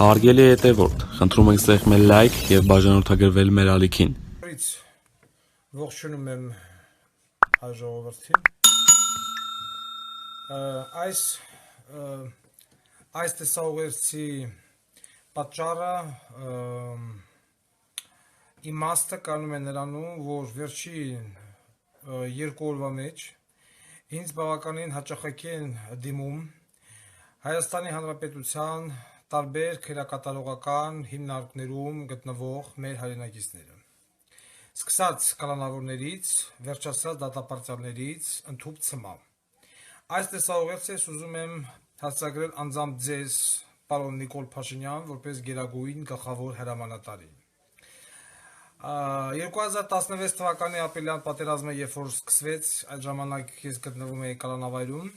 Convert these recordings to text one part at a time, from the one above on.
Հարգելի հետևորդ, խնդրում ենք սեղմել լայք և բաժանորդագրվել մեր ալիքին։ Ողջունում եմ հայ ժողովրդին։ Այս տեսաուղերձի պատճառը իմաստը կանում է նրանում, որ վերջին երկու օրվա մեջ ինձ բավականին հաճախակի են դիմում Հայաստանի Հանրապետության տարբեր քերակատարողական հիմնարկներում գտնվող մեր հայրենակիցները։ Սկսած կալանավորներից, վերջացած դատապարտյալներից, ընդհուպ ցմա։ Այս տեսաուղերձը ես ուզում եմ հաստատագրել անձամբ ձեզ, պարոն Նիկոլ Փաշինյան, որպես գերագույն գլխավոր հրամանատարի։ 2016 թվականի ապրիլյան պատերազմը, երբ որ սկսվեց, այդ ժամանակ ես գտնվում էի կալանավայրում,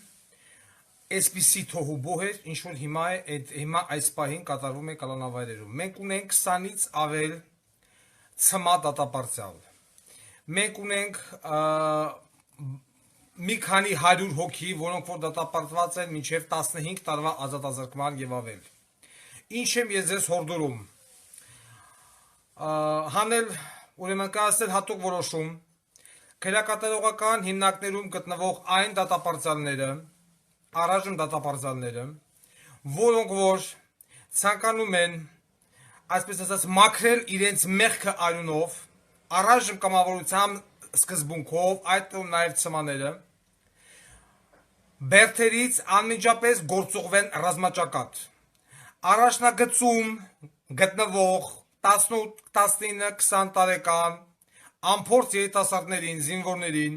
այսպիսի թոհուբոհ էր, ինչ որ հիմա այս պահին կատարվում է կալանավայրերում։ Մենք ունենք 20-ից ավել ցմա դատապարտյալ։ Մենք ունենք մի քանի 100 հոգի, որոնք որ դատապարտված են մինչև 15 տարվա ազատազրկման եւ ավել։ Ինչ եմ ես ձեզ հորդորում։ Հանել, ուրեմն կայացնել հատուկ որոշում քերակատարողական հիմնարկներում գտնվող այն դատապարտյալները, առայժմ դատապարտյալները, որոնք որ ցանկանում են, այսպես ասած, մաքրել իրենց մեղքը արյունով, առայժմ կամավորությամբ սկզբունքով, այդ նաև ցմաները, բերդերից անմիջապես գործուղվեն ռազմաճակատ։ Առաջնագծում գտնվող 18-19-20 տարեկան անփորձ երիտասարդներին, զինվորներին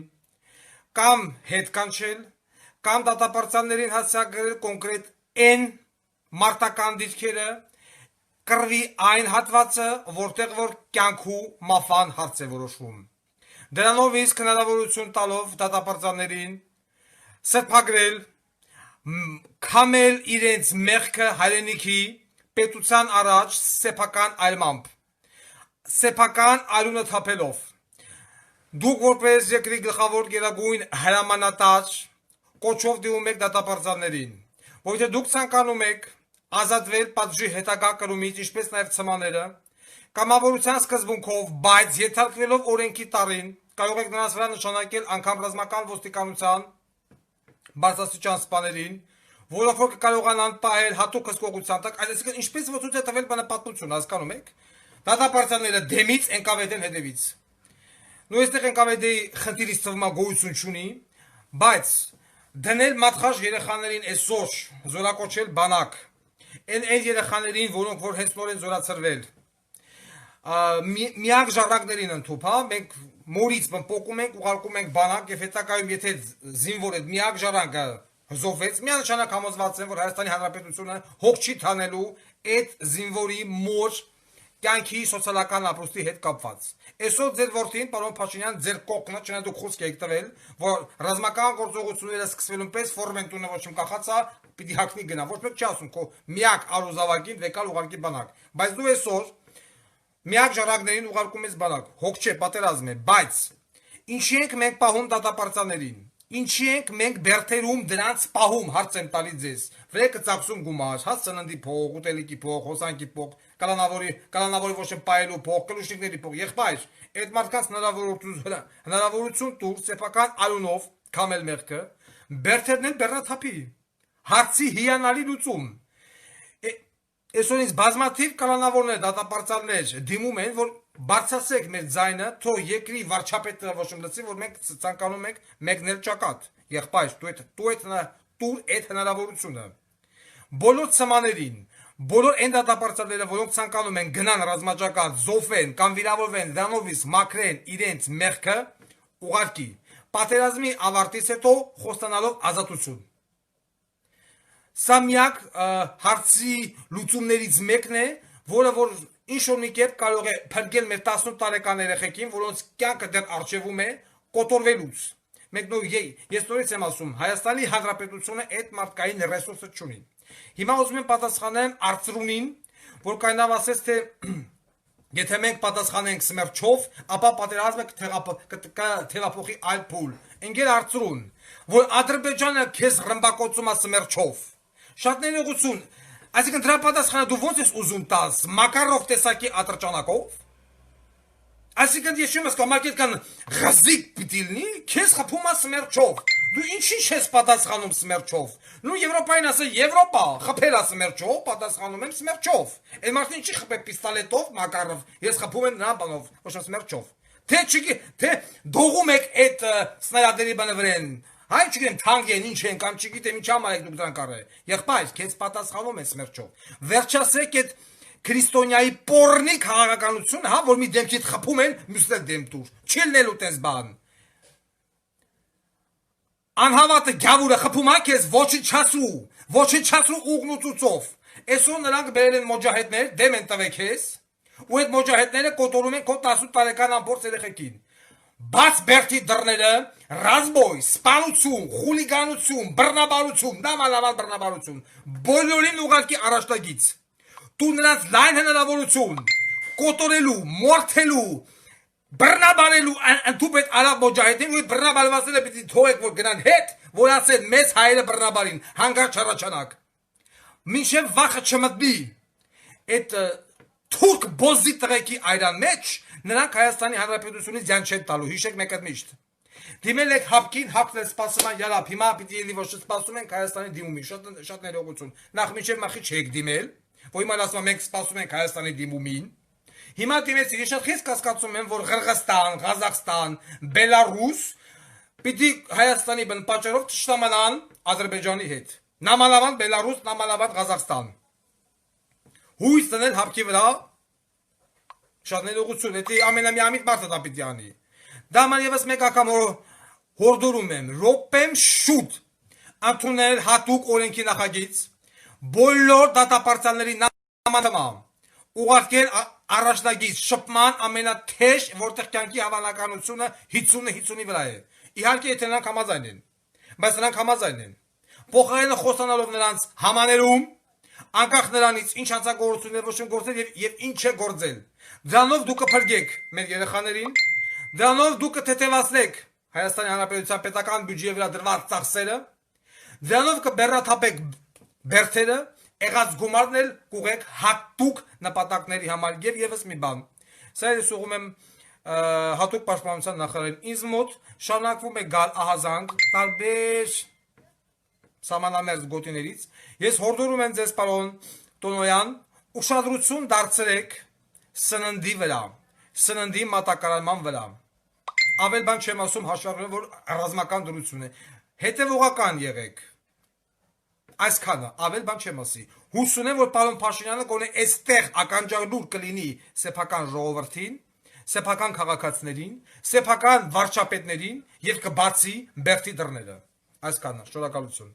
կամ հետ կանչել, կամ դատապարտյալներին հարձակվել կոնկրետ այն մարտական դիրքերը, կռվի այն հատվածը, որտեղ որ կյանքու մահվան հարց է որոշվում։ Դրանով իսկ հնարավորություն տալով դատապարտյալներին սրբագրել, քամել իրենց մեղքը հայրենիքի պետության առաջ սեփական այլմամբ, սեփական արյունը թափելով։ Դուք որպես երկրի գլխավոր գերագույն հրամանատար կոչով դիմում եք դատապարտյալներին, որովհետև դուք ցանկանում եք ազատվել պատժի հետագա կրումից, ինչպես նաև ցմաները, կամավորության սկզբունքով, բայց ենթարկվելով օրենքի տարին, կարող եք նրանց վրա նշանակել անգամ ռազմական ոստիկանության բարձրաստիճան սպաներին, որոնք որ կարողանան պահել հատուկ հսկողության տակ, այսինքն ինչպես որ ցույց է տվել բանապատմություն, հասկանում եք, դատապարտյալները դեմից, NKVD-ն հետևից։ Նույն այստեղ NKVD-ի խնդիրից թվում է գոյություն չունի, բայց դնել մատխաշ երեխաներին այսօր զորակոչել բանակ, այն երեխաներին, որոնք որ հենց նոր են զորացրվել, միակ ժառանգներին ընդհուպ, մենք մորից պոկում ենք, ուղարկում ենք բանակ եւ հետագայում եթե զինվորը միակ ժառանգը հզովվեց, միանշանակ համոզված եմ, որ Հայաստանի Հանրապետությունը հոգ չի թանելու այդ զինվորի մոր կյանքի սոցիալական ապրուստի հետ կապված։ Այսօր ձեր որդին, պարոն Փաշինյան, ձեր կողքնը, չնայած դուք խոսք եք տվել, որ ռազմական գործողությունները սկսվելուն պես ֆորմենտունը ոչ իմ կախածա, պիտի հակնի գնա։ Ոչ մեկ չի ասում, քո միակ արուզավակին վեկալ ուղարկի բանակ։ Բայց դու այսօր միակ ժառանգներին ուղարկում ես բանակ։ Հոգ չէ, պատերազմ է, բայց ինչի ենք մենք պահում դատապարտյալներին։ Ինչի ենք մենք բերդերում դրանց պահում, հարց եմ տալիս ձեզ։ Վրեկը ծախսում գումար, հա ծննդի փող, ուտելիքի փող, հոսանքի փող, կալանավորի ոչ պայելու փող, կլուշնիկների փող, եղբայր, այդ մարդկանց հնարավորություն տուր սեփական արյունով քամել մեղքը, բերդերն են բեռնաթափի։ Հարցի հիանալի լուծում։ Այսօր ինձ բազմաթիվ կալանավորներ, դատապարտյալներ դիմում են, որ բարձրացրեք մեր ձայնը, թող երկրի վարչապետը ոչ լսի, որ մենք ցանկանում ենք մեկնել ճակատ։ Եղբայր, դու այդ հնարավորությունը։ Բոլոր ցմաներին, բոլոր այն դատապարտյալները, որոնք ցանկանում են գնան ռազմաճակատ, զոհվեն կամ վիրավորվեն, դրանով իսկ մաքրեն իրենց մեղքը, ուղարկի։ Պատերազմի ավարտից հետո խոստանալով ազատություն։ Սա միակ հարցի լուծումներից մեկն է, որը որ ինչ-որ մի կերպ կարող է փրկել մեր 18 տարեկան երեխեքին, որոնց կյանքը դեռ առջևում է կոտորվելուց։ Ես նորից եմ ասում, Հայաստանի Հանրապետությունը այդ մարդկային ռեսուրսը չունի։ Հիմա ուզում եմ պատասխանեմ Արծրունին, որ կայնավ ասեց, թե եթե մենք պատասխանենք սմերչով, ապա պատերազմը կթևափոխի այլ փուլ։ Ընկեր Արծրուն, որ Ադրբեջանը քեզ ռմբակոծում է սմերչով։ Շատ ներողություն, Այսինքն դրա պատասխանը դու ո՞նց ես ուզում տաս Մակարով տեսակի ատրճանակով։ Այսինքն ես չեմ ասում մակետկան գազիկ պիտի լինի, քեզ խփում է սմերչով։ Դու ինչի՞ չես պատասխանում սմերչով։ Նու Եվրոպային ասա Եվրոպա, խփել է սմերչով, պատասխանում եմ սմերչով։ Այդ մարդին ինչի խփե պիստոլետով, Մակարով, ես խփում եմ նրան բանով, ոչ սմերչով։ Թե դողում եք այդ սնայադերի բանը վրան։ Հայ չգիտեմ թանկ են, ինչ են կամ չգիտեմ ինչ համար եք դուք դրանք արել։ Եղբայր, քեզ պատասխանում են սմերչով։ Վերջացրեք այդ քրիստոնյայի պորնի քաղաքականությունը, հա, որ մի դեմքիդ խփում են, մյուսը դեմ տուր։ Չի լինելու տես բան։ Անհավատը գավուրը խփում է քեզ ոչնչացրու ուղնուցուցով։ Այսօր նրանք բերել են մոջահեդներ, դեմ են տվել քեզ, ու այդ մոջահեդները կոտորում են քո 18 տարեկան ամբողջ երեխեքին։ Բաց բերթի դռները, ռազմոյ, սպանություն, խուլիգանություն, բռնաբարություն, նամանավան բռնաբարություն, բոլորին ուղարկի առաջնագից։ Դու նրանց լայն հնարավորություն կոտորելու, մորթելու, բռնաբարելու ընդուպետ արավ մոջահեդին ու բռնաբարվածները պիտի թողեք որ գնան հետ, որ ասեն մեզ հայերը բռնաբարին, հանգարց չառաջանակ։ Մինչև վախը չմտնի այդ թուրք բոզի տղեկի այրան մեջ, նրանք Հայաստանի Հանրապետությունից ձյան չեն տալու, հիշեք մեկ այդ միշտ։ Դիմել եք հապկին, հապկն էլ սպասում են յալապ, հիմա պիտի ելի ոչ սպասում ենք Հայաստանի դիմումին, շատ ներողություն։ Նախ մինչև մախի չեք դիմել, որ հիմա ասում եմ մենք սպասում ենք Հայաստանի դիմումին։ Հիմա դիմեցի, ես շատ խիստ կասկածում եմ, որ Ղրղստան, Ղազախստան, Բելարուս պիտի Հայաստանի բնպաճառով թշնամանան Ադրբեջանի հետ։ Նամանավանդ Բելարուս, նամանավանդ Ղազախստան։ Հույս տնել հապկի վրա, շատ ներողություն, դա ամենամիամիտ մարդը դա պիտի անի։ Դա ման եւս մեկ անգամ հորդորում եմ, ռոպեմ շուտ ընդունել հատուկ օրենքի նախագիծ, բոլոր դատապարտյալների նամանավան ուղարկել առաջնագիծ շփման ամենաթեժ, որտեղ կյանքի հավանականությունը 50-50-ի վրա է։ Իհարկե, եթե նրանք համաձայն են, բայց նրանք համաձայն են։ Փոխարենը խոսանալով նրանց համաներում, անկախ նրանից ինչ հանցագործություններ ոչ են գործել եւ ինչ է գործել։ Դրանով դուք կփրկեք մեր երեխաներին, դրանով դուք կթեթևացնեք Հայաստանի Հանրապետության պետական բյուջեի վրա դրված ծախսերը, դրանով կբեռնաթափեք բերթերը, եղած գումարն էլ կուղեք հատուկ նպատակների համար եւ եւս մի բան։ Սա ես ուղում եմ հատուկ պաշտպանության նախարարին ինձ մոտ շարունակվում է գալ ահազանգ տարբեր սահմանամերձ գոտիներից։ Ես հորդորում եմ ձեզ պարոն Տոնոյան, ուշադրություն դարձրեք սննդի վրա, սննդի մատակարարման վրա։ Ավել բան չեմ ասում, հաշվառում որ ռազմական դրություն է։ Հետևողական եղեք։ Այսքանը, ավել բան չեմ ասի։ Հուսուն եմ, որ պարոն Փաշինյանը կոնե այստեղ ականջալուր կլինի սեփական ժողովրդին, սեփական քաղաքացիներին, սեփական վարչապետներին եւ կբացի բերթի դռները։ Այսքանը, շնորհակալություն։